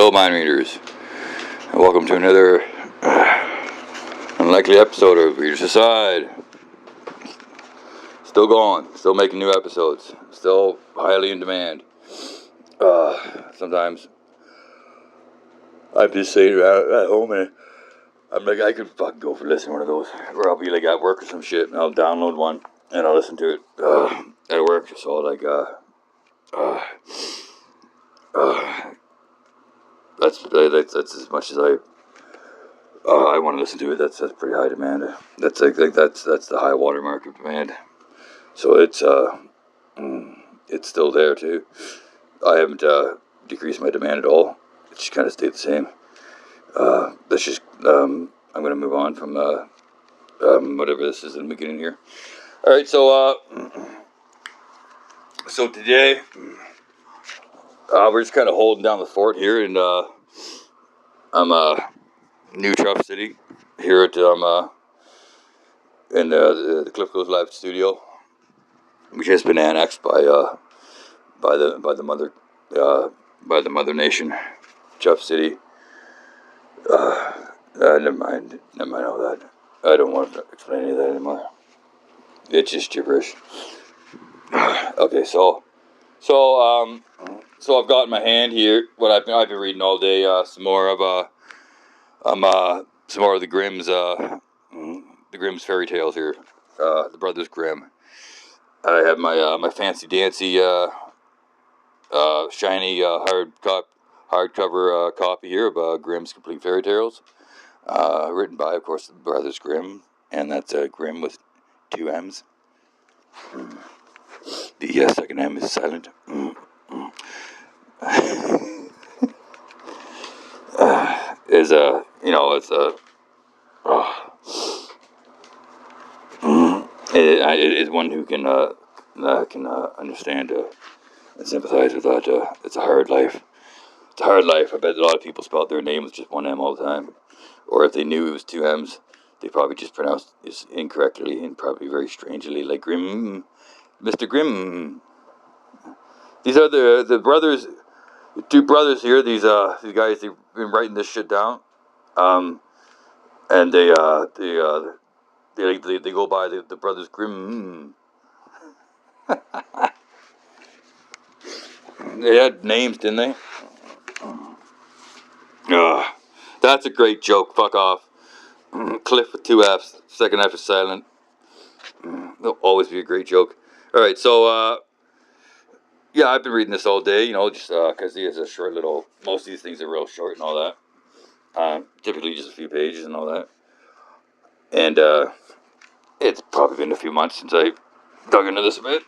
Hello, mind readers, and welcome to another unlikely episode of Readers Aside. Still going, still making new episodes, still highly in demand. Sometimes I'm just sitting at home and I'm like, I could fucking go for listening to one of those, or I'll be like at work or some shit and I'll download one and I'll listen to it at work. So like, that's as much as I want to listen to it. That's pretty high demand. That's that's the high watermark of demand. So it's still there too. I haven't decreased my demand at all. It just kind of stayed the same. That's just I'm gonna move on from whatever this is in the beginning here. All right, so today we're just kind of holding down the fort here, and I'm New Truff City here at in the Cliff Goes Live studio, which has been annexed by the mother nation, Truff City. Never mind all that. I don't want to explain any of that anymore. It's just gibberish. Okay, so I've got in my hand here what I've been reading all day. Some more of the Grimm's fairy tales here. The Brothers Grimm. I have my fancy dancy shiny hardcover copy here of Grimm's Complete Fairy Tales, written by, of course, the Brothers Grimm, and that's Grimm with 2 M's. The second M is silent. It's it is one who can understand and sympathize with that. It's a hard life. It's a hard life. I bet a lot of people spelled their name with just 1 M all the time. Or if they knew it was 2 M's, they probably just pronounced it incorrectly and probably very strangely, like Grimm, Mr. Grimm. These are the brothers, the 2 brothers here. These guys, they've been writing this shit down, and they go by the Brothers Grimm. They had names, didn't they? That's a great joke. Fuck off. Cliff with 2 F's. Second F is silent. It'll always be a great joke. All right, so yeah, I've been reading this all day. Just because he has a short little. Most of these things are real short and all that. Typically just a few pages and all that. And it's probably been a few months since I dug into this a bit.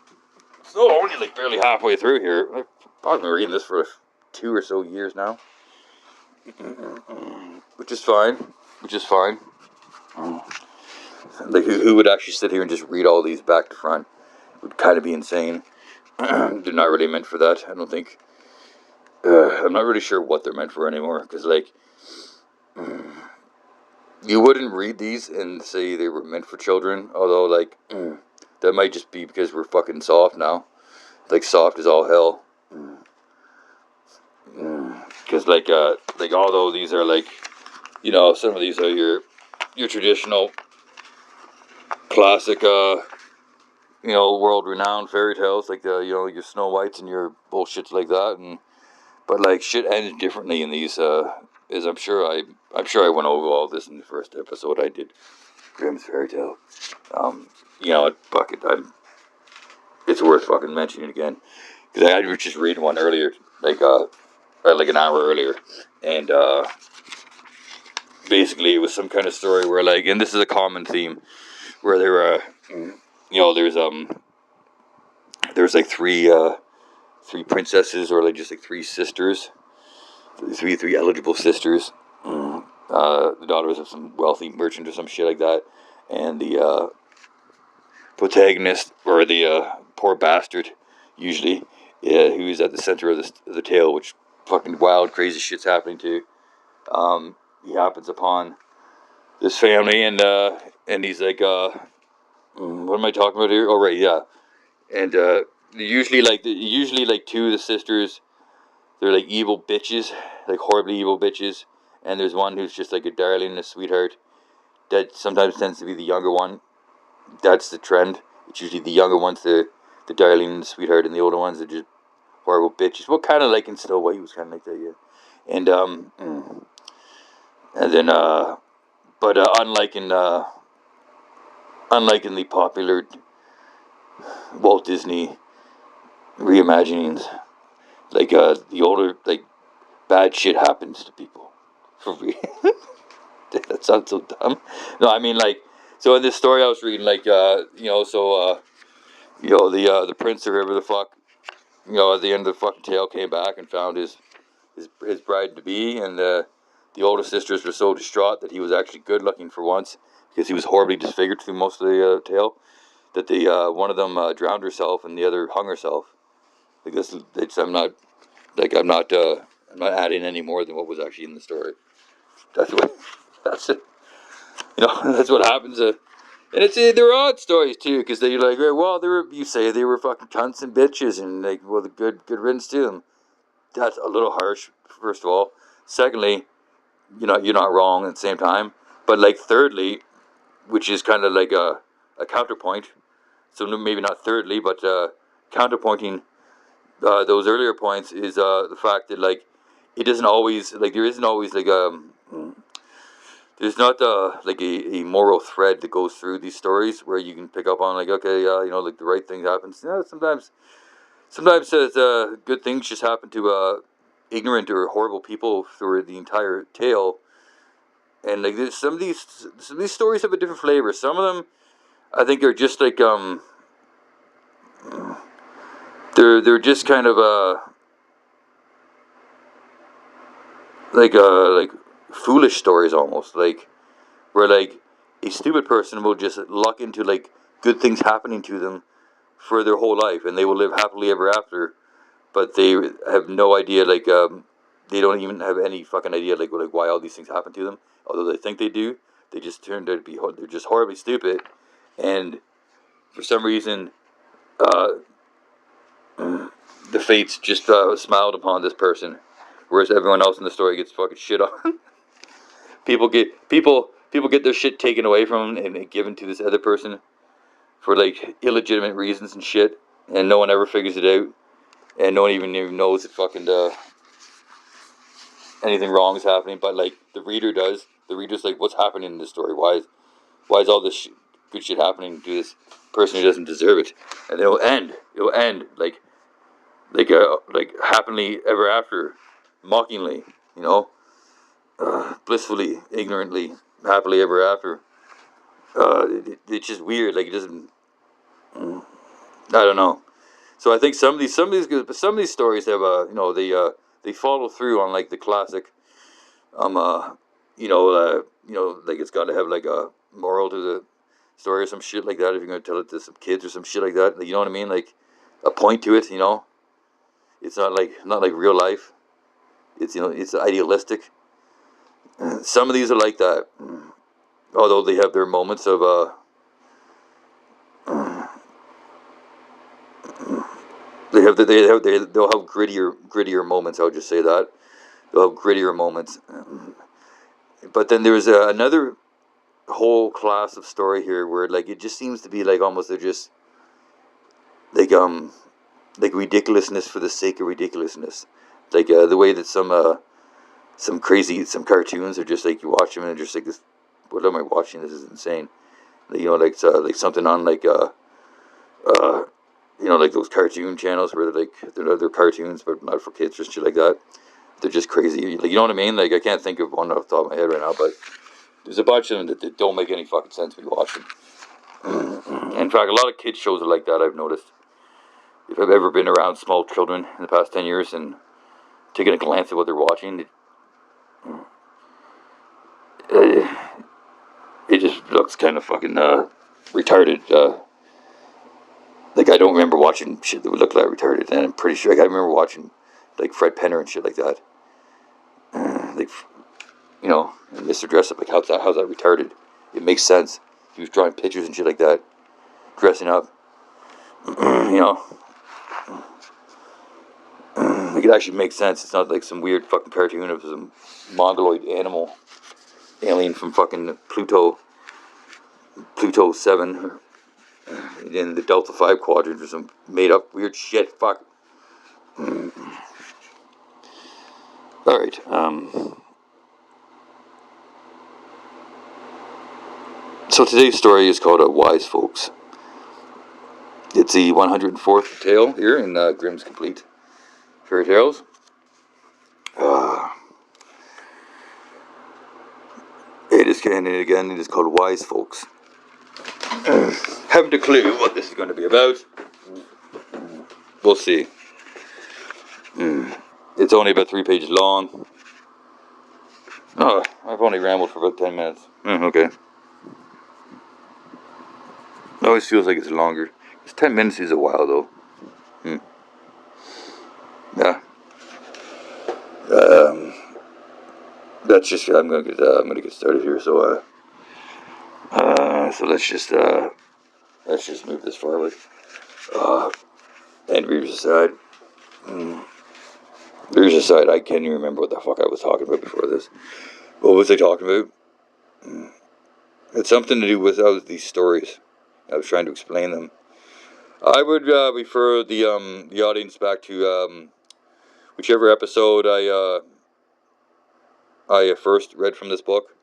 So only like barely halfway through here. I've probably been reading this for 2 or so years now. Which is fine. Like, who would actually sit here and just read all these back to front? It would kind of be insane. They're not really meant for that, I don't think. I'm not really sure what they're meant for anymore, because, like, you wouldn't read these and say they were meant for children, although, like, that might just be because we're fucking soft now. Like, soft as all hell. Because, like, although these are, like, some of these are your traditional classic, world-renowned fairy tales, like your Snow Whites and your bullshits like that, but like shit ended differently in these. As I'm sure I went over all this in the first episode I did, Grimm's fairy tale. Fuck it, it's worth fucking mentioning again, because I was just reading one earlier, like an hour earlier, and basically it was some kind of story where, like, and this is a common theme, where there were, there's like 3 princesses, or like just like 3 sisters, three eligible sisters. The daughters of some wealthy merchant or some shit like that, and the protagonist, or the poor bastard, usually, who's at the center of the tale, which fucking wild, crazy shit's happening to. He happens upon this family, and he's like, what am I talking about here? Oh, right, yeah. And usually 2 of the sisters they're like evil bitches, like horribly evil bitches. And there's one who's just like a darling and a sweetheart that sometimes tends to be the younger one. That's the trend. It's usually the younger ones, the darling and the sweetheart, and the older ones are just horrible bitches. Well, kind of like in Snow White, he was kind of like that, yeah. And then but unlike in the popular Walt Disney reimaginings, like the older, like, bad shit happens to people for real. That sounds so dumb. No, I mean, like, so in this story I was reading, like, the prince or whoever the fuck, at the end of the fucking tale came back and found his bride to be, and the older sisters were so distraught that he was actually good looking for once, because he was horribly disfigured through most of the tale, that the one of them drowned herself and the other hung herself. Like this, I'm not adding any more than what was actually in the story. That's what that's it. That's what happens. And they're odd stories too, because they're like, well, you say they were fucking cunts and bitches, and like, well, the good riddance to them. That's a little harsh, first of all. Secondly, you're not wrong at the same time. But like, thirdly, which is kind of like a counterpoint. So maybe not thirdly, but counterpointing those earlier points is the fact that, like, it doesn't always, like, there isn't always like there's not like a moral thread that goes through these stories where you can pick up on, like, okay, like the right thing happens. Sometimes good things just happen to ignorant or horrible people through the entire tale. And like, some of these stories have a different flavor. Some of them, I think, are just like they're just kind of like foolish stories almost, like, where like a stupid person will just luck into like good things happening to them for their whole life, and they will live happily ever after, but they have no idea, like, they don't even have any fucking idea, like why all these things happen to them, although they think they do. They just turned out to be, they're just horribly stupid, and for some reason, uh, the fates just smiled upon this person, whereas everyone else in the story gets fucking shit on. People get their shit taken away from them and given to this other person for like illegitimate reasons and shit, and no one ever figures it out, and no one even knows that fucking anything wrong is happening. But like, the reader does. The reader's like, what's happening in this story? Why is all this good shit happening to this person who doesn't deserve it? And it'll end. Like happily ever after, mockingly, blissfully, ignorantly, happily ever after. It's just weird. Like, it doesn't. I don't know. So I think some of these stories have they follow through on like the classic, um uh like, it's got to have like a moral to the story or some shit like that if you're gonna tell it to some kids or some shit like that. You know what I mean? Like, a point to it. It's not like real life. It's idealistic. Some of these are like that, although they have their moments of they'll have grittier moments. I'll just say that they'll have grittier moments. But then there's another whole class of story here where, like, it just seems to be like almost they're just like like ridiculousness for the sake of ridiculousness. Like, the way that some cartoons are just like, you watch them and just like, this, what am I watching? This is insane. Like something on like uh like those cartoon channels where they're cartoons but not for kids or shit like that. They're just crazy. Like, you know what I mean? Like, I can't think of one off the top of my head right now, but there's a bunch of them that don't make any fucking sense when you watch them. In fact, a lot of kids shows are like that, I've noticed. If I've ever been around small children in the past 10 years and taken a glance at what they're watching, it just looks kind of fucking retarded. Like, I don't remember watching shit that would look like retarded, and I'm pretty sure, like, I remember watching like Fred Penner and shit like that. Like, and Mr. Dressup, like, how's that retarded? It makes sense. He was drawing pictures and shit like that, dressing up. Like, it actually makes sense. It's not like some weird fucking cartoon of some mongoloid animal alien from fucking Pluto 7 in the Delta 5 quadrant or some made up weird shit. Fuck. Alright, so today's story is called Wise Folks. It's the 104th tale here in Grimm's Complete Fairy Tales. It is called Wise Folks. Haven't a clue what this is going to be about. We'll see. It's only about 3 pages long. Oh, I've only rambled for about 10 minutes. Okay. It always feels like it's longer. 10 minutes is a while, though. Yeah. That's just. I'm gonna get started here. So let's just move this forward. And readers aside. Readers aside, I can't even remember what the fuck I was talking about before this. What was I talking about? It's something to do with these stories. I was trying to explain them. I would refer the audience back to whichever episode I first read from this book.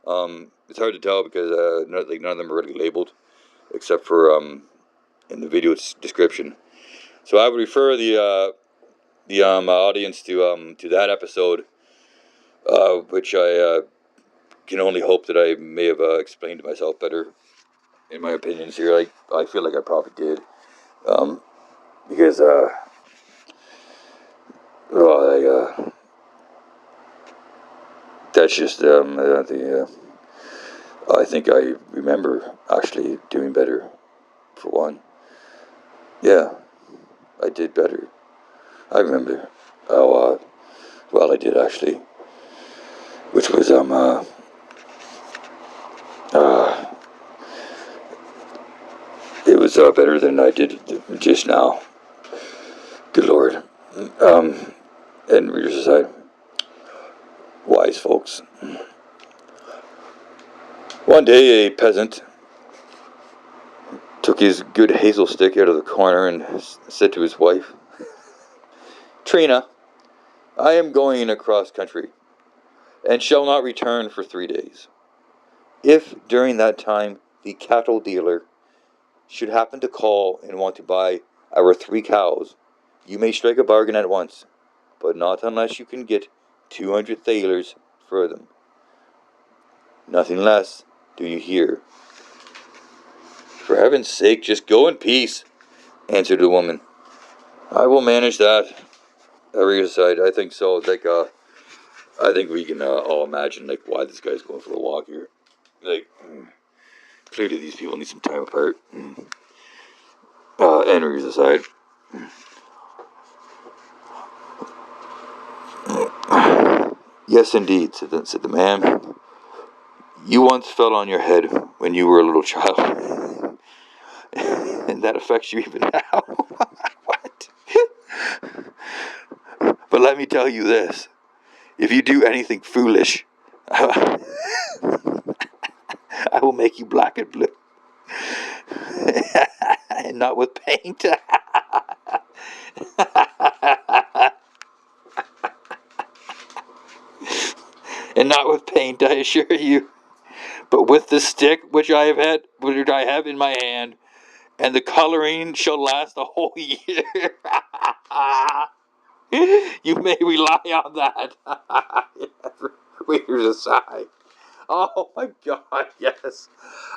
It's hard to tell because none of them are really labeled, except for in the video description. So I would refer the audience to that episode, which I can only hope that I may have explained to myself better. In my opinions here, I feel like I probably did, because that's just I think I remember actually doing better. For one, yeah, I did better. I remember how well I did actually, which was it was better than I did just now. Good Lord. And readers aside, Wise Folks. One day a peasant took his good hazel stick out of the corner and said to his wife, "Trina, I am going across country and shall not return for 3 days. If during that time the cattle dealer should happen to call and want to buy our 3 cows, you may strike a bargain at once, but not unless you can get 200 thalers for them. Nothing less, do you hear?" "For heaven's sake, just go in peace," answered the woman. "I will manage that." Aside, I think so. I think we can all imagine why this guy's going for a walk here. Clearly these people need some time apart. And aside. "Yes, indeed," said the man. "You once fell on your head when you were a little child, and that affects you even now." What? "But let me tell you this. If you do anything foolish, I will make you black and blue. And not with paint." "And not with paint, I assure you, but with the stick which I have in my hand, and the coloring shall last a whole year." "You may rely on that." Readers aside. Oh my God, yes.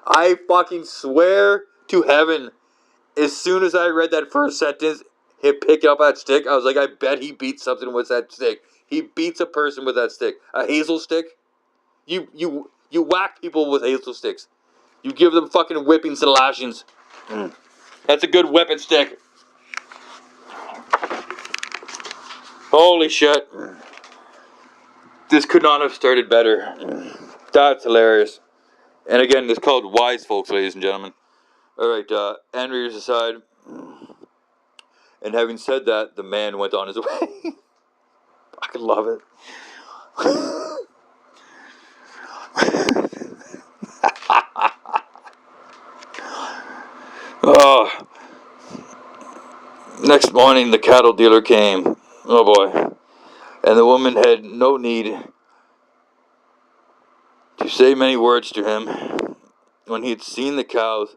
I fucking swear to heaven, as soon as I read that first sentence, he picked up that stick, I was like, I bet he beats something with that stick. He beats a person with that stick. A hazel stick? You whack people with hazel sticks. You give them fucking whippings and lashings. That's a good weapon stick. Holy shit. This could not have started better. That's hilarious. And again, it's called Wise Folks, ladies and gentlemen. Alright, and readers aside. And having said that, the man went on his way. I could love it. Oh, next morning the cattle dealer came. Oh boy. And the woman had no need to say many words to him. When he had seen the cows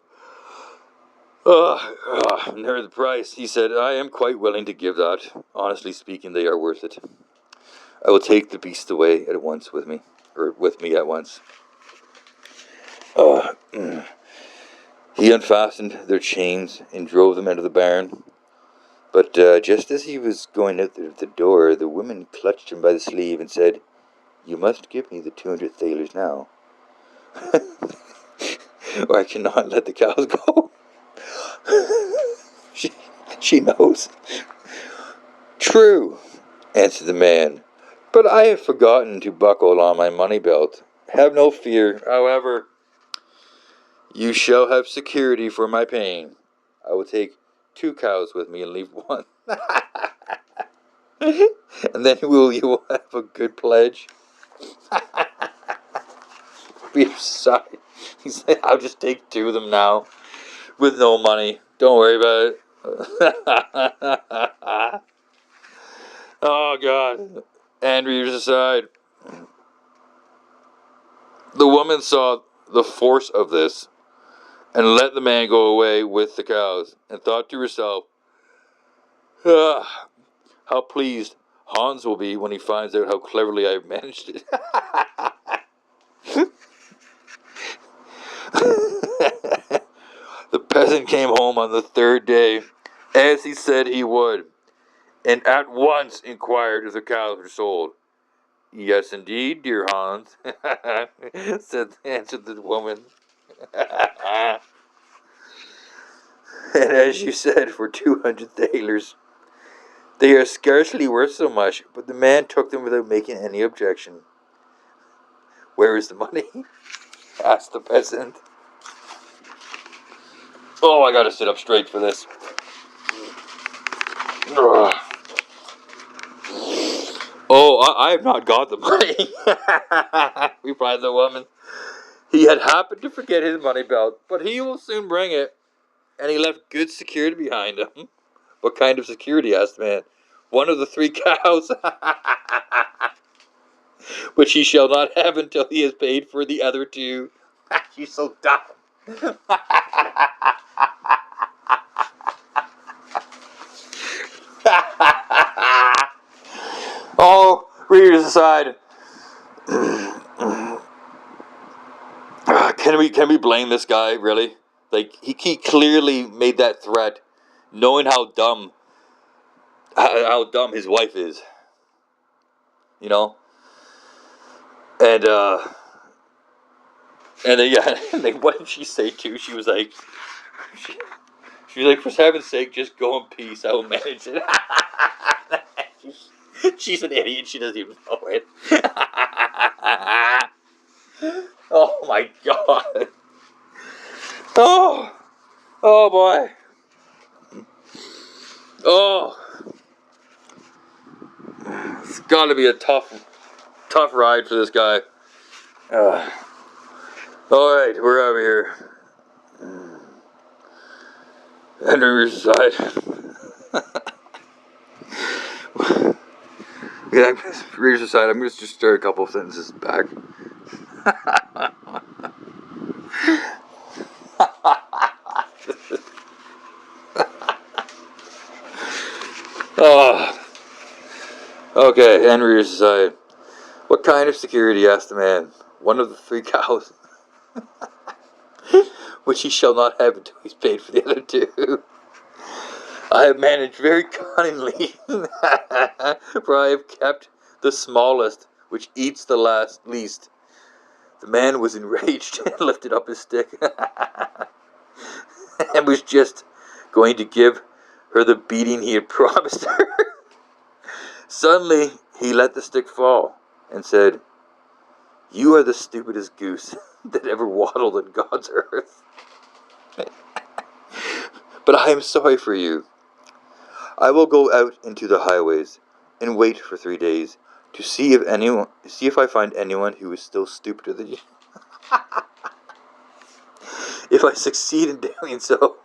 and heard the price, he said, I am quite willing to give that. Honestly speaking, they are worth it. I will take the beast away at once with me, or with me at once. He unfastened their chains and drove them into the barn. But just as he was going out the door, the woman clutched him by the sleeve and said, You must give me the 200 thalers now, or I cannot let the cows go. she knows. True, answered the man, but I have forgotten to buckle on my money belt. Have no fear, however. You shall have security for my pain. I will take 2 cows with me and leave 1. And then you will have a good pledge. Be sorry. He said, I'll just take 2 of them now with no money. Don't worry about it. Oh, God. And readers aside. The woman saw the force of this and let the man go away with the cows and thought to herself, how pleased Hans will be when he finds out how cleverly I've managed it. The peasant came home on the 3rd day, as he said he would, and at once inquired if the cows were sold. Yes, indeed, dear Hans, answered the woman. And as you said, for 200 thalers. They are scarcely worth so much, but the man took them without making any objection. Where is the money? Asked the peasant. Oh, I gotta sit up straight for this. Ugh. Oh, I have not got the money, replied the woman. He had happened to forget his money belt, but he will soon bring it. And he left good security behind him. What kind of security? Asked the man. One of the 3 cows, which he shall not have until he has paid for the other 2. She's so dumb. Oh, readers aside. Can we blame this guy, really? Like, he clearly made that threat knowing how dumb his wife is. You know? And then, yeah, like, what did she say too? She was like, for heaven's sake, just go in peace. I will manage it. She's an idiot. She doesn't even know it. Oh my God. Oh boy. Oh, it's got to be a tough ride for this guy. All right, we're over here. And reverse side. Yeah, readers aside, I'm going to just start a couple of sentences back. Oh, okay, and readers aside. What kind of security? Asked the man. One of the 3 cows, which he shall not have until he's paid for the other 2. I have managed very cunningly, for I have kept the smallest, which eats the least. The man was enraged and lifted up his stick, and was just going to give her the beating he had promised her. Suddenly, he let the stick fall, and said, You are the stupidest goose that ever waddled on God's earth. But I am sorry for you. I will go out into the highways and wait for 3 days to see if I find anyone who is still stupider than you. If I succeed in doing so,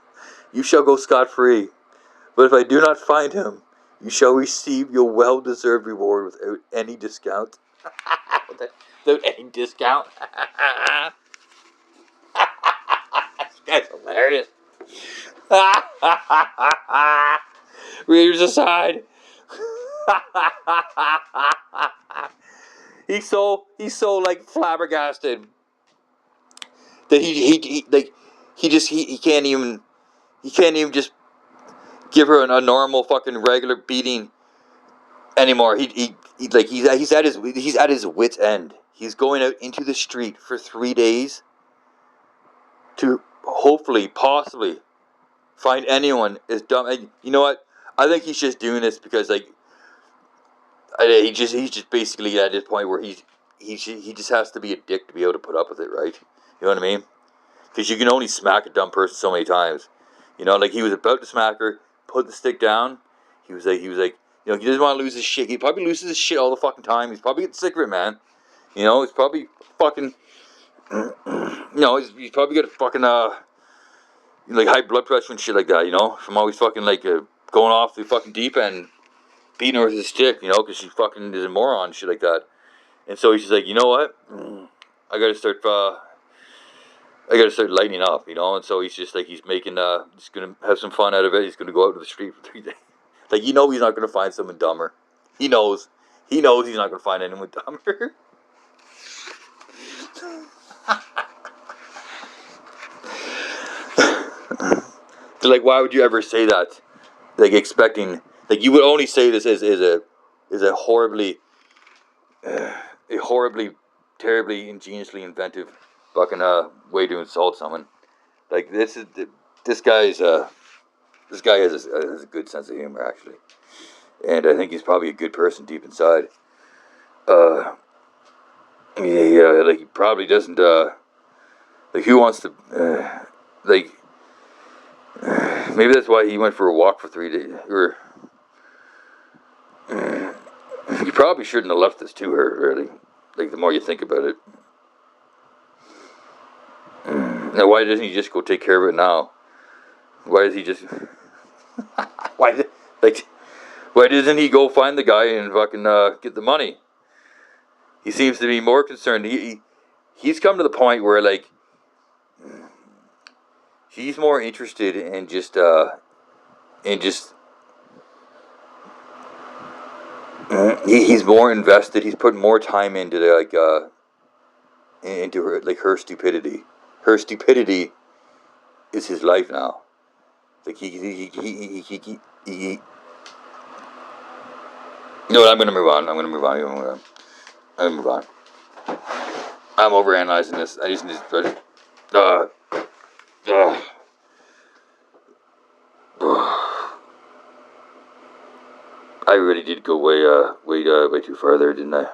you shall go scot-free. But if I do not find him, you shall receive your well-deserved reward without any discount. Without any discount? That's hilarious. Readers aside. he's so like flabbergasted that he can't even just give her a normal fucking regular beating anymore. He's at his wit's end. He's going out into the street for 3 days to hopefully, possibly, find anyone as dumb. And you know what? I think he's just doing this because he's just basically at this point where he just has to be a dick to be able to put up with it, right? You know what I mean? Because you can only smack a dumb person so many times. You know, like he was about to smack her, put the stick down. He was like, you know, he doesn't want to lose his shit. He probably loses his shit all the fucking time. He's probably getting sick of it, man. You know, he's probably fucking, you know, he's probably got fucking like high blood pressure and shit like that. You know, from always fucking like going off the fucking deep end, beating her with his stick. You know, because she fucking is a moron and shit like that. And so he's just like, you know what? I gotta start lightening up, you know. And so he's just like, he's gonna have some fun out of it. He's gonna go out to the street for 3 days. Like, you know, he's not gonna find someone dumber. He knows he's not gonna find anyone dumber. So like, why would you ever say that? Like, expecting, like, you would only say this as a horribly, terribly ingeniously inventive fucking way to insult someone. Like, this guy has a good sense of humor, actually, and I think he's probably a good person deep inside. Yeah, like, he probably doesn't like, who wants to like, maybe that's why he went for a walk for 3 days, or he probably shouldn't have left this to her, really. Like, the more you think about it. Now, why doesn't he just go take care of it now? Why does he just... why doesn't he go find the guy and fucking get the money? He seems to be more concerned. He's come to the point where, like, he's more interested in just he's more invested. He's putting more time into into her, like, her stupidity. Her stupidity is his life now. Like, he you know what? I'm gonna move on. I'm gonna move on. I'm overanalyzing this. I just need to I really did go way too far there, didn't I?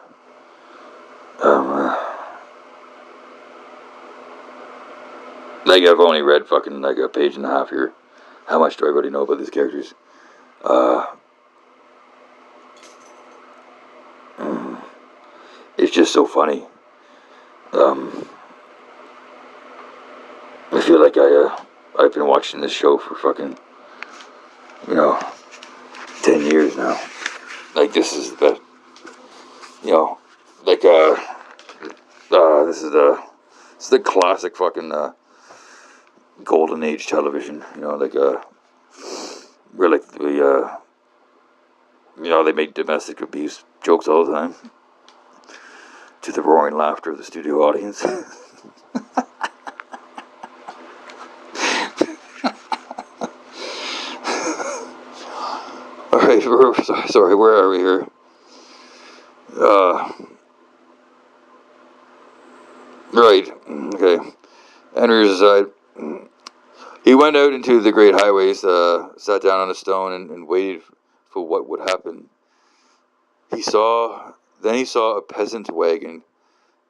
Like, I've only read fucking like a page and a half here. How much do I really know about these characters? It's just so funny. I feel like I've been watching this show for fucking, 10 years now. Like, this is the, like, this is the classic fucking, golden age television, like, where, like, they make domestic abuse jokes all the time, to the roaring laughter of the studio audience. Alright, sorry, where are we here? Right, okay. Henry's aside. He went out into the great highways, sat down on a stone, and waited for what would happen. Then he saw a peasant wagon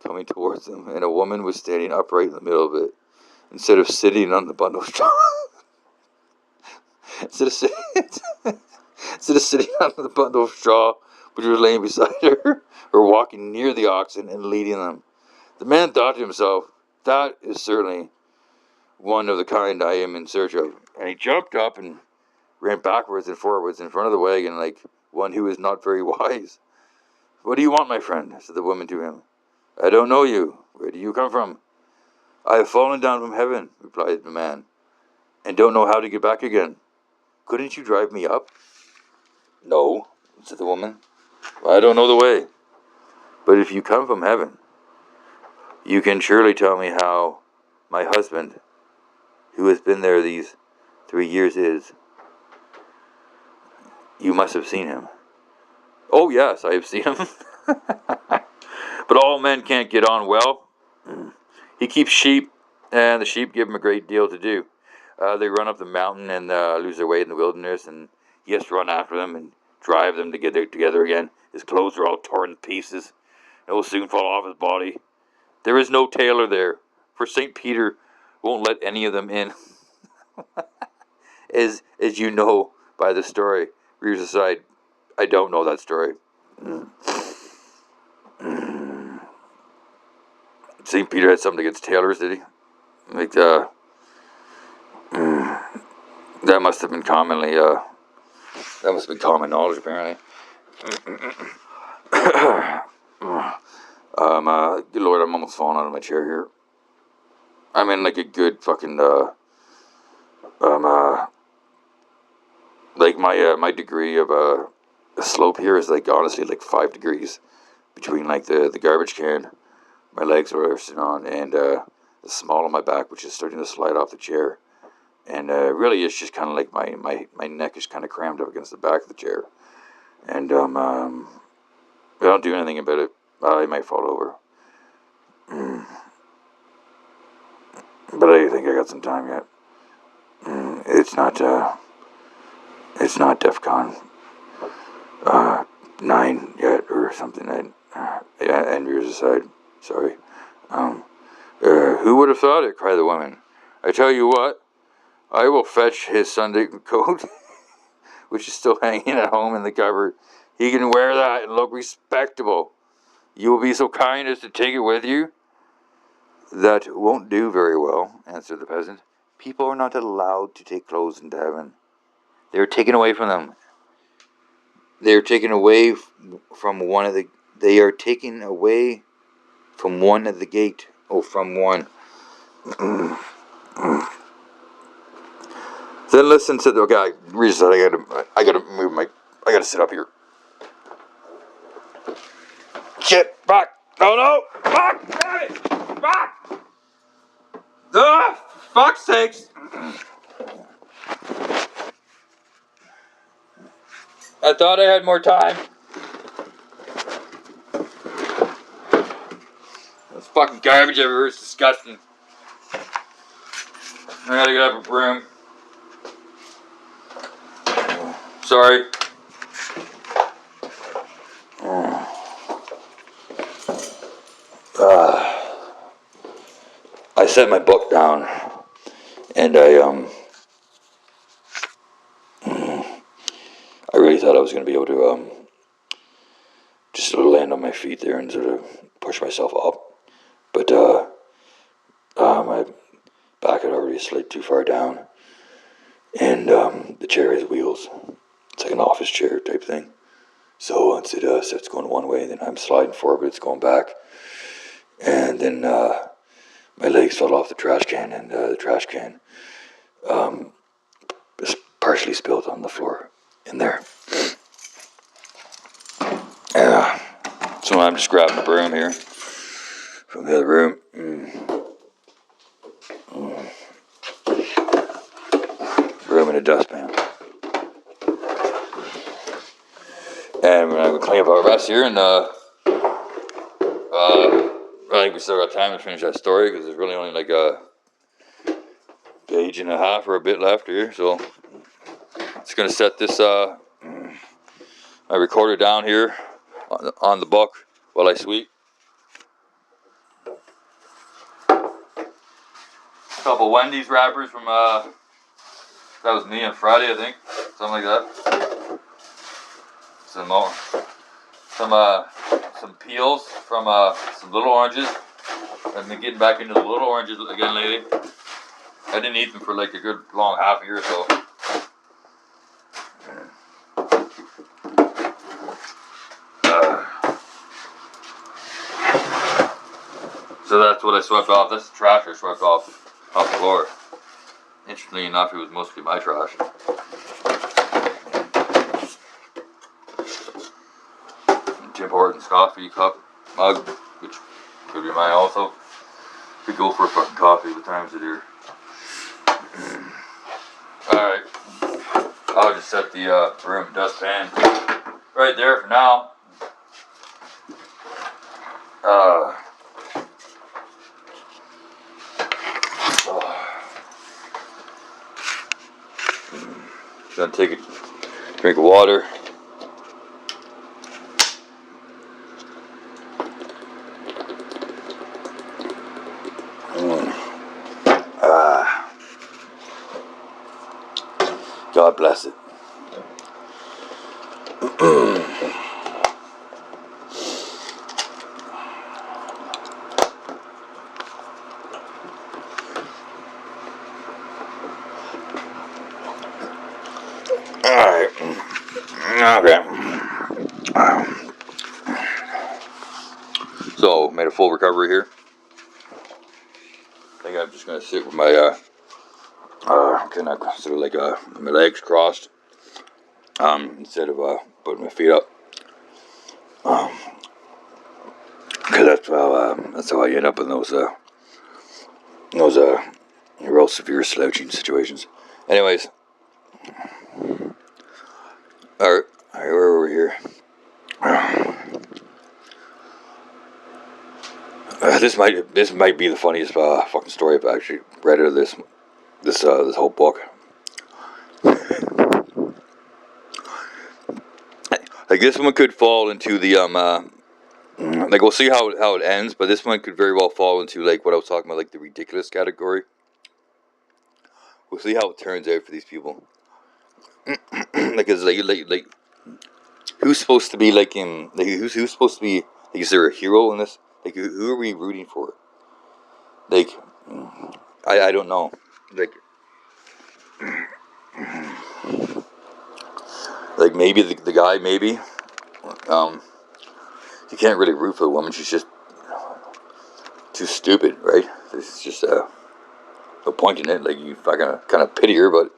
coming towards him, and a woman was standing upright in the middle of it, instead of sitting on the bundle of straw. instead of sitting on the bundle of straw which was laying beside her, or walking near the oxen and leading them. The man thought to himself, that is certainly one of the kind I am in search of. And he jumped up and ran backwards and forwards in front of the wagon like one who is not very wise. What do you want, my friend? Said the woman to him. I don't know you. Where do you come from? I have fallen down from heaven, replied the man, and don't know how to get back again. Couldn't you drive me up? No, said the woman. I don't know the way. But if you come from heaven, you can surely tell me how my husband, who has been there these 3 years, is. You must have seen him. Oh, yes, I have seen him. But all men can't get on well. He keeps sheep, and the sheep give him a great deal to do. They run up the mountain and lose their way in the wilderness, and he has to run after them and drive them together again. His clothes are all torn to pieces. It will soon fall off his body. There is no tailor there, for St. Peter won't let any of them in. As you know by the story, readers aside, I don't know that story. St. Peter had something against tailors, did he? Like, that must have been common knowledge, apparently. Good Lord, I'm almost falling out of my chair here. I'm in like a good fucking, like my degree of, slope here is like honestly like 5 degrees between like the garbage can my legs are sitting on and, the small of my back, which is starting to slide off the chair. And, really it's just kind of like my neck is kind of crammed up against the back of the chair. And, I don't do anything about it. I might fall over. But I think I got some time yet. It's not DEFCON 9 yet or something. Yeah, envious aside. Sorry. Who would have thought it? Cried the woman. I tell you what, I will fetch his Sunday coat, which is still hanging at home in the cupboard. He can wear that and look respectable. You will be so kind as to take it with you? That won't do very well, answered the peasant. People are not allowed to take clothes into heaven. They are taken away from them. They are taken away from one at the. They are taken away from one at the gate. Oh, from one. Then listen to the guy. I gotta move my. I gotta sit up here. Get back! No! Back! Damn it! Back! Fuck's sakes! I thought I had more time. This fucking garbage everywhere is disgusting. I gotta get up a broom. Sorry. I set my book down, and I really thought I was going to be able to just sort of land on my feet there and sort of push myself up, but my back had already slid too far down, and the chair has wheels. It's like an office chair type thing. So once it starts going one way, then I'm sliding forward, but it's going back, and then my legs fell off the trash can, and the trash can is partially spilled on the floor in there. So I'm just grabbing a broom here from the other room. Broom and a dustpan. And we're going to clean up our mess here, and I think we still got time to finish that story because there's really only like a page and a half or a bit left here. So it's going to set this my recorder down here on the book while I sweep. A couple Wendy's wrappers from that was me on Friday, I think, something like that. some peels from some little oranges. I've been getting back into the little oranges again lately. I didn't eat them for like a good long half year or so. So that's what I swept off. That's the trash I swept off the floor. Interestingly enough, it was mostly my trash. Tim Hortons coffee cup mug, which could be mine also. Could go for a fucking coffee the times of year. Alright. I'll just set the room dustpan right there for now. Gonna take a drink of water. God bless it. Alright. Okay. So, made a full recovery here. I think I'm just gonna sit with my kind of sort of like my legs crossed, instead of putting my feet up, because that's how I end up in those real severe slouching situations. Anyways, all right, we're over here. This might be the funniest fucking story I've actually read of this whole book. Like, this one could fall into the like, we'll see how it ends, but this one could very well fall into like what I was talking about, like the ridiculous category. We'll see how it turns out for these people. Like, it's like who's supposed to be like in, like, who's supposed to be, like, is there a hero in this? Like, who are we rooting for? Like, I don't know. Like maybe the guy, maybe you can't really root for the woman. She's just too stupid, right? There's just no point in it. Like, you fucking kind of pity her, but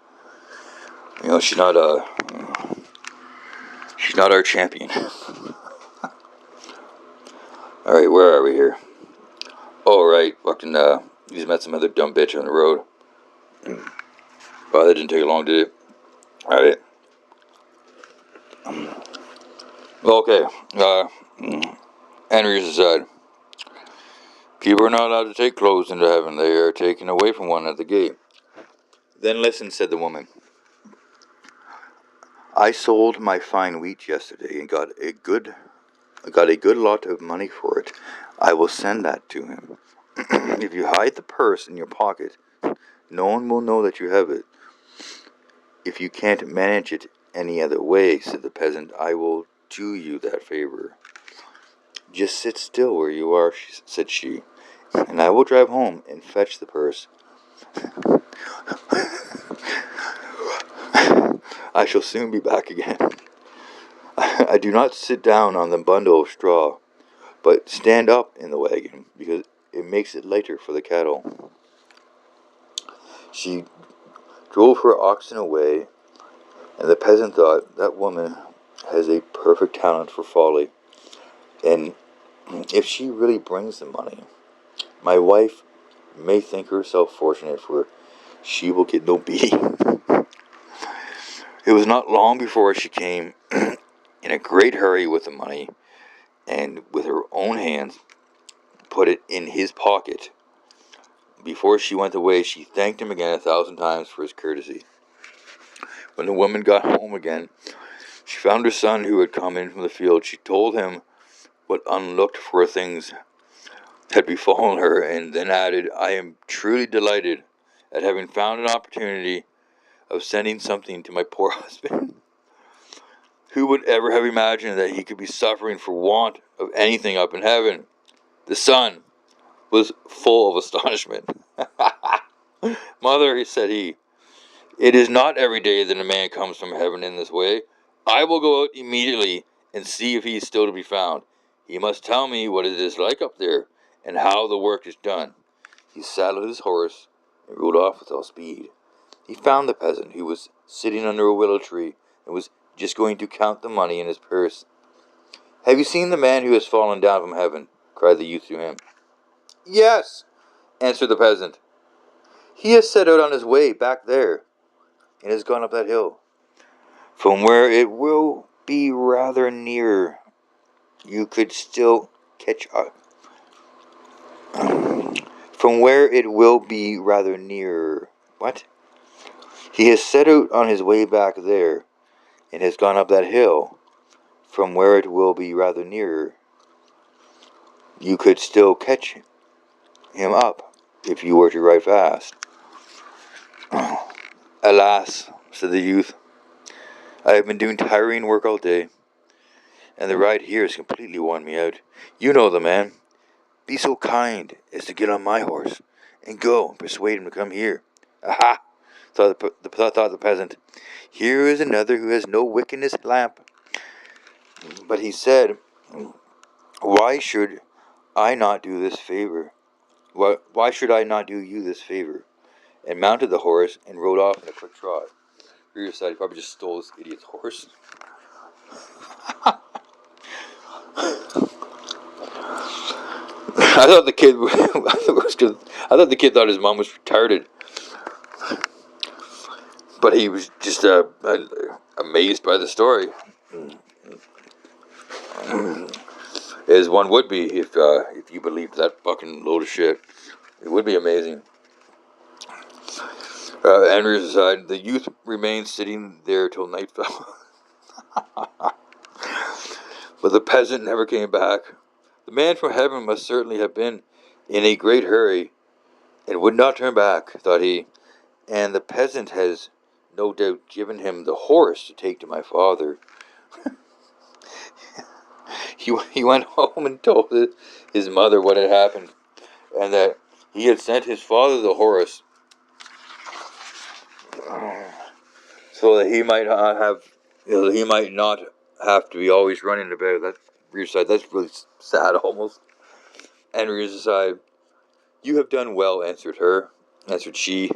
you know, she's not our champion. All right, where are we here? Oh, right, fucking you just met some other dumb bitch on the road. Well, that didn't take long, did it? All right. Okay. Andrews said, people are not allowed to take clothes into heaven. They are taken away from one at the gate. Then listen, said the woman. I sold my fine wheat yesterday and got a good lot of money for it. I will send that to him. If you hide the purse in your pocket, no one will know that you have it. If you can't manage it any other way, said the peasant, I will do you that favor. Just sit still where you are, said she, and I will drive home and fetch the purse. I shall soon be back again. I do not sit down on the bundle of straw, but stand up in the wagon, because it makes it lighter for the cattle. She drove her oxen away, and the peasant thought, that woman has a perfect talent for folly, and if she really brings the money, my wife may think herself fortunate, for she will get no beating. It was not long before she came in a great hurry with the money, and with her own hands put it in his pocket. Before she went away, she thanked him again 1,000 times for his courtesy. When the woman got home again, she found her son, who had come in from the field. She told him what unlooked-for things had befallen her, and then added, I am truly delighted at having found an opportunity of sending something to my poor husband. Who would ever have imagined that he could be suffering for want of anything up in heaven? The son was full of astonishment. Mother, said he, it is not every day that a man comes from heaven in this way. I will go out immediately and see if he is still to be found. He must tell me what it is like up there, and how the work is done. He saddled his horse and rode off with all speed. He found the peasant, who was sitting under a willow tree, and was just going to count the money in his purse. Have you seen the man who has fallen down from heaven? Cried the youth to him. Yes, answered the peasant. He has set out on his way back there, and has gone up that hill, from where it will be rather nearer. You could still catch up. From where it will be rather nearer. What? He has set out on his way back there, and has gone up that hill, from where it will be rather nearer. You could still catch him up, if you were to ride fast. Alas, said the youth, I have been doing tiring work all day, and the ride here has completely worn me out. You know the man. Be so kind as to get on my horse, and go and persuade him to come here. Aha! Thought the peasant. Here is another who has no wick in his lamp. But he said, why should I not do this favor? Why should I not do you this favor? And mounted the horse and rode off in a quick trot. Reader said he probably just stole this idiot's horse. I thought the kid thought his mom was retarded, but he was just amazed by the story, as one would be if you believed that fucking load of shit. It would be amazing. Andrew's aside, the youth remained sitting there till night fell. But the peasant never came back. The man from heaven must certainly have been in a great hurry, and would not turn back, thought he. And the peasant has no doubt given him the horse to take to my father. He went home and told his mother what had happened, and that he had sent his father the horse so that he might not have to be always running about. That's really sad, almost. And Rears aside, you have done well, answered she.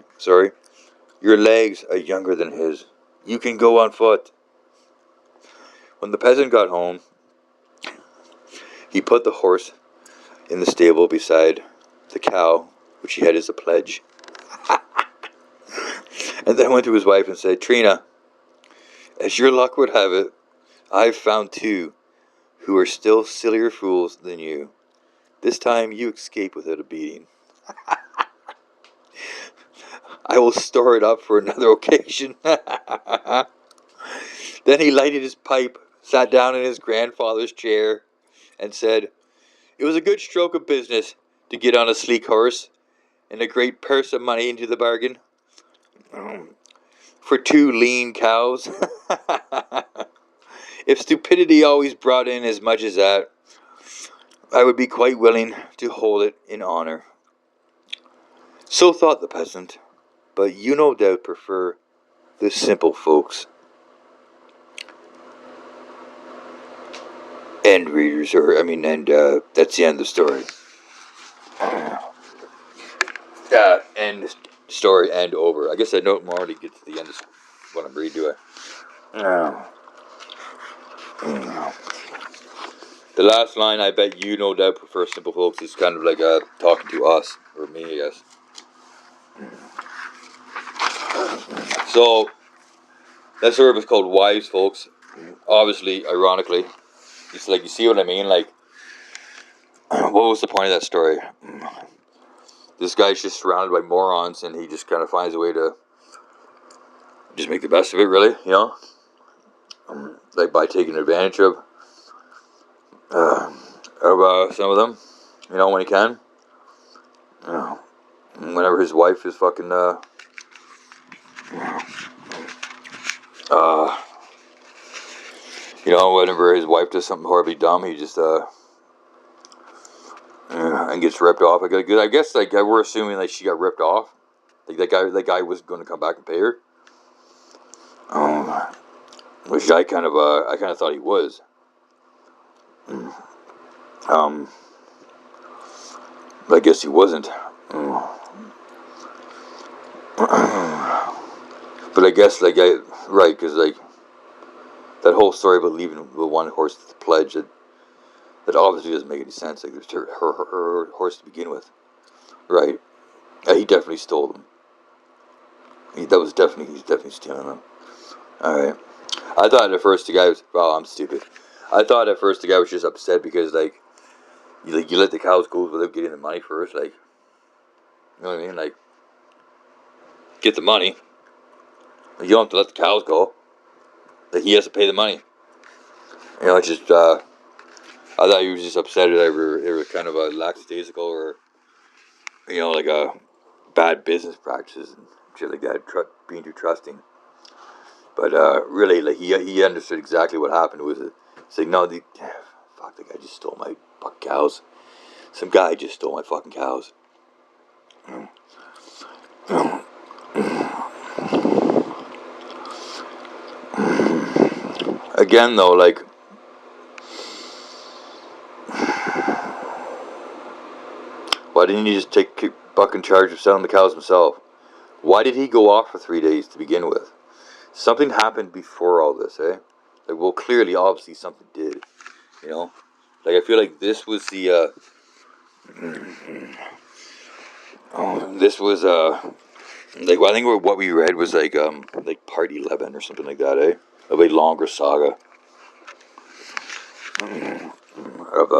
Your legs are younger than his. You can go on foot. When the peasant got home, he put the horse in the stable beside the cow, which he had as a pledge. And then went to his wife and said, Trina, as your luck would have it, I've found two who are still sillier fools than you. This time you escape without a beating. I will store it up for another occasion. Then he lighted his pipe, sat down in his grandfather's chair, and said, it was a good stroke of business to get on a sleek horse, and a great purse of money into the bargain, for two lean cows. If stupidity always brought in as much as that, I would be quite willing to hold it in honor. So thought the peasant, but you no doubt prefer the simple folks. End readers, that's the end of the story. End story, end over. I guess I don't already get to the end of what I'm reading, do I? The last line, I bet you no doubt prefer simple folks, is kind of like talking to us, or me, I guess. So, that story was called Wise Folks. Obviously, ironically. It's like, you see what I mean? Like, what was the point of that story? This guy's just surrounded by morons, and he just kind of finds a way to just make the best of it, really, you know? Like, by taking advantage of some of them, you know, when he can. Whenever his wife is fucking, You know, whenever his wife does something horribly dumb, he just and gets ripped off. I guess like we're assuming like she got ripped off. Like that guy was going to come back and pay her. Which I kind of thought he was. But I guess he wasn't. But I guess right, because like that whole story about leaving the one horse to the pledge, that obviously doesn't make any sense. Like there's her horse to begin with, right? Yeah, he definitely stole them. He's definitely stealing them. All right. I thought at first the guy was. Well, I'm stupid. I thought at first the guy was just upset because like you let the cows go without getting the money first, like you know what I mean, like get the money. You don't have to let the cows go. Like he has to pay the money. You know, it's just I thought he was just upset that they were kind of a lackadaisical or like a bad business practices and shit like that, being too trusting. But really, like he understood exactly what happened. It's like no, fuck, the guy just stole my fucking cows. Some guy just stole my fucking cows. Again, though, like why didn't he just take fucking charge of selling the cows himself? Why did he go off for 3 days to begin with? Something happened before all this, eh? Like, well, clearly, obviously, something did. You know, like I feel like this was the. This was like well, I think what we read was like part 11 or something like that, eh? Of a longer saga of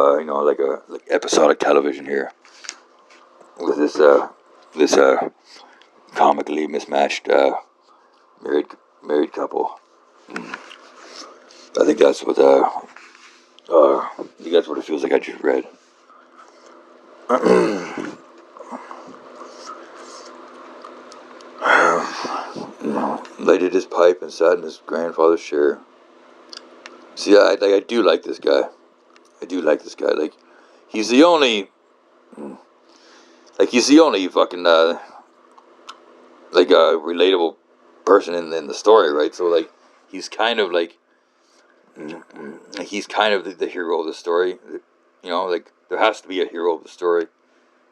like episodic television here with this comically mismatched married couple. I think that's what it feels like I just read. Lighted his pipe and sat in his grandfather's chair. See, I do like this guy. I do like this guy. Like, he's the only fucking relatable person in the story, right? So like, he's kind of like the hero of the story. You know, like there has to be a hero of the story.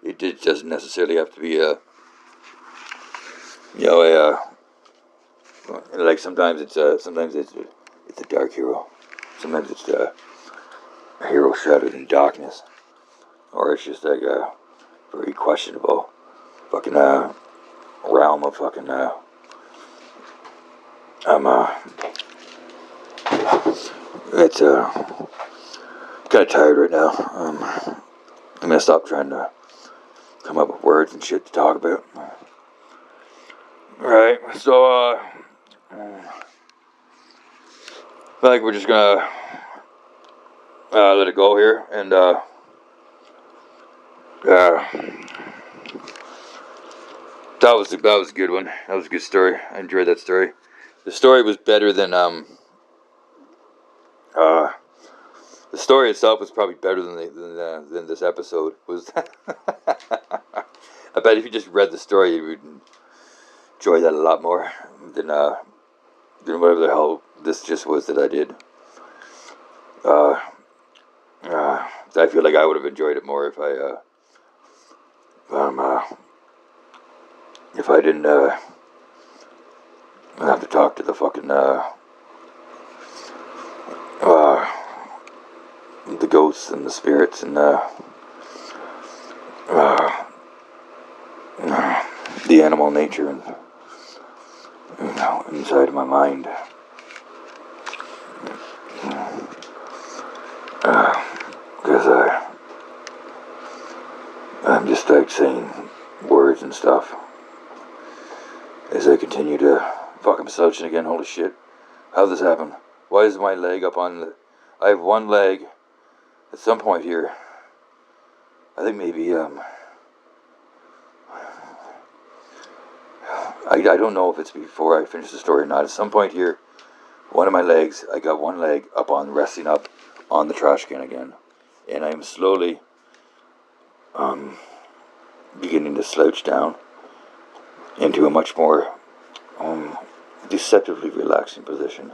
It doesn't necessarily have to be like sometimes it's a dark hero. Sometimes it's a hero shrouded in darkness, or it's just like a very questionable fucking realm of fucking it's kind of tired right now. I'm gonna stop trying to come up with words and shit to talk about. Right, so I think we're just gonna let it go here, and that was a good one. That was a good story. I enjoyed that story. The story was better than the story itself was probably better than this episode was. I bet if you just read the story, you would enjoy that a lot more than whatever the hell this just was that I did. I feel like I would have enjoyed it more if I didn't have to talk to the fucking the ghosts and the spirits and the animal nature and inside my mind. Because I'm just like saying words and stuff as I continue to fuck, I'm slouching again. Holy shit, how did this happen? Why is my leg up on the... I have one leg at some point here. I think maybe I don't know if it's before I finish the story or not. At some point here one of my legs, I got one leg up on, resting up on the trash can again. And I'm slowly beginning to slouch down into a much more deceptively relaxing position.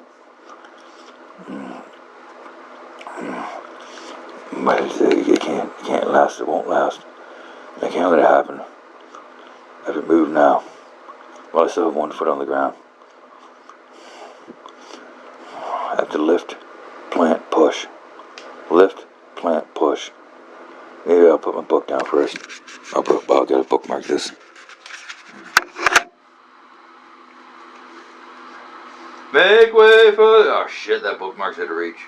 But it can't last, it won't last. I can't let it happen. I have to move now. Well, I still have one foot on the ground. I have to lift, plant, push. Lift, plant, push. Maybe I'll put my book down first. I'll gotta bookmark this. Make way for... Oh shit, that bookmark's out of reach.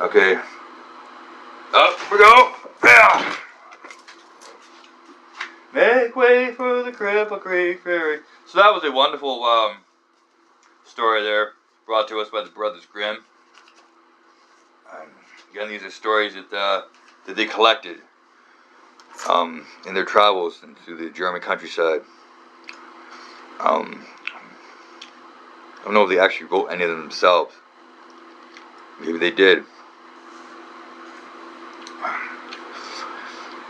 Okay. Up we go. Yeah. Make way for the Cripple Creek Ferry. So that was a wonderful story there, brought to us by the Brothers Grimm. Again, these are stories that they collected in their travels through the German countryside. I don't know if they actually wrote any of them themselves. Maybe they did.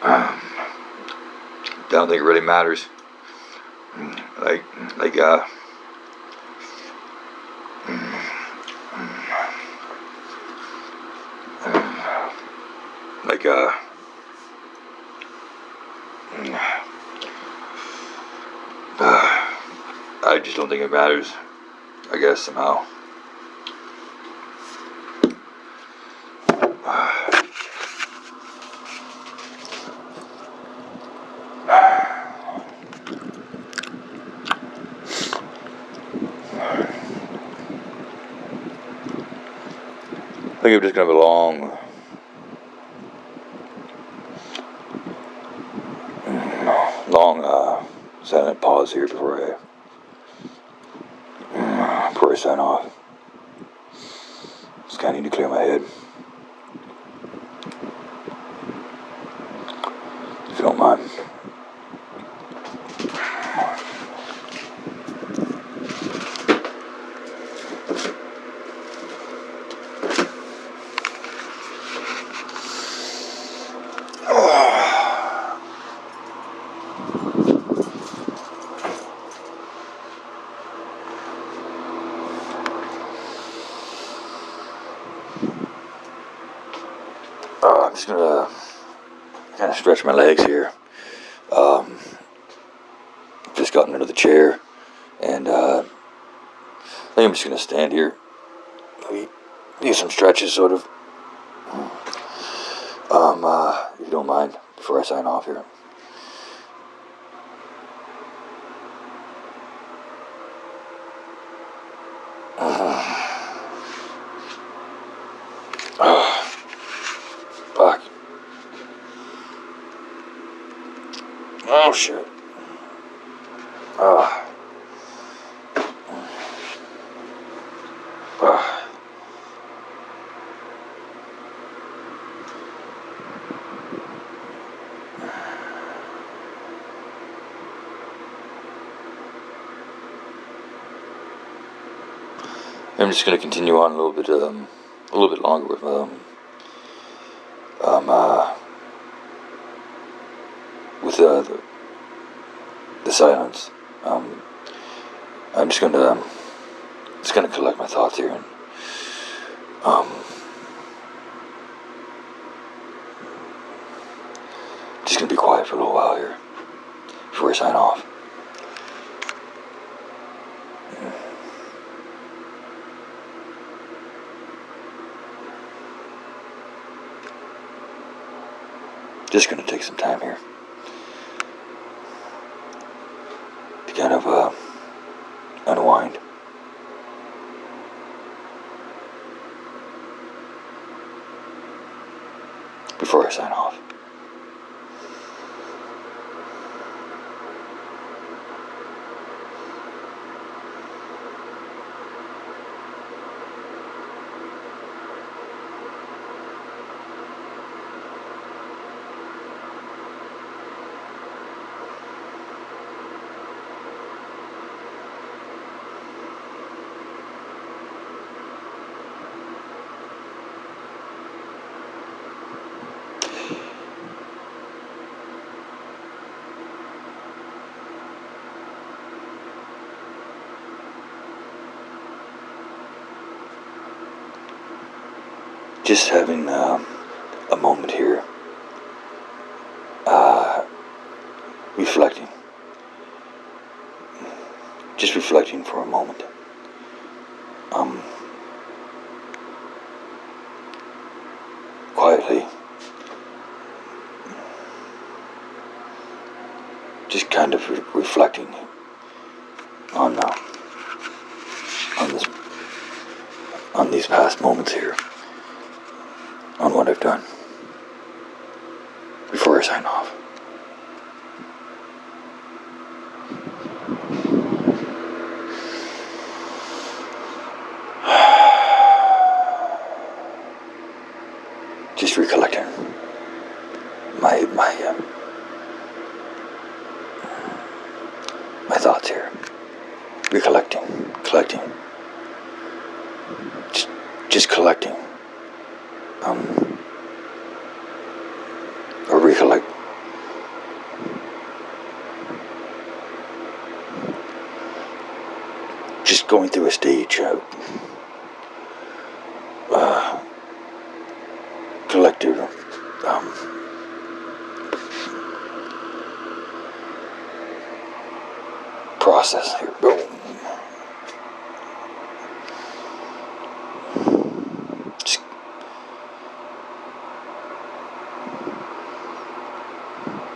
I don't think it really matters. Like I just don't think it matters, I guess, somehow. I think I'm just going to have a long silent pause here before I sign off. Just kind of need to clear my head. If you don't mind. I'm just gonna kind of stretch my legs here. Just gotten into the chair, and I think I'm just gonna stand here. Maybe do some stretches, sort of. If you don't mind, before I sign off here. Fuck. Oh shit. I'm just going to continue on a little bit longer with the silence. I'm just gonna collect my thoughts here and just gonna be quiet for a little while here before I sign off. Just gonna take some time here to kind of unwind. Before I sign off. just having a moment here, reflecting, just reflecting for a moment. Quietly, just kind of reflecting on this, on these past moments here, on what I've done, before I sign off. Just recollecting my thoughts here. Collecting. Just collecting. Or recollect. Just going through a stage of collective process here.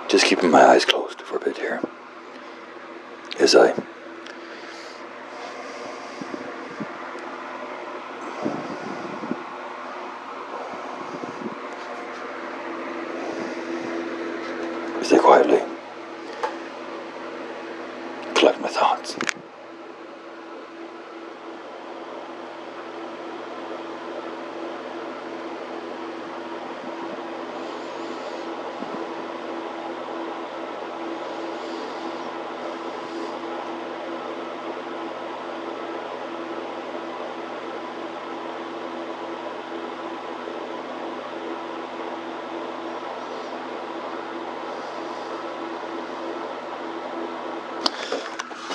Just keeping my eyes closed for a bit here as I quietly collect my thoughts.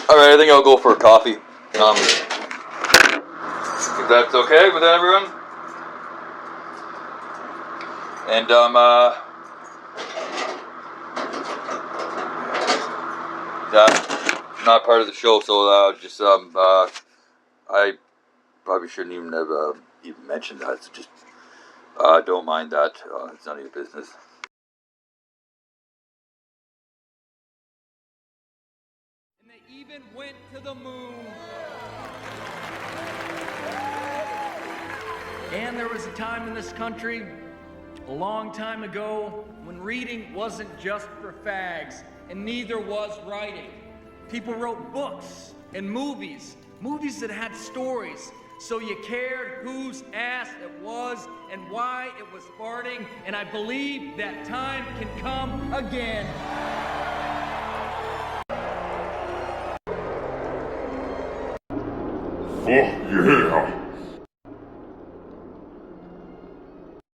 Alright, I think I'll go for a coffee. If that's okay with everyone. And that's not part of the show, so just I probably shouldn't even have even mentioned that. So just don't mind that. It's none of your business. And they even went to the moon. And there was a time in this country, a long time ago, when reading wasn't just for fags, and neither was writing. People wrote books and movies that had stories, so you cared whose ass it was and why it was farting, and I believe that time can come again. Fuck yeah!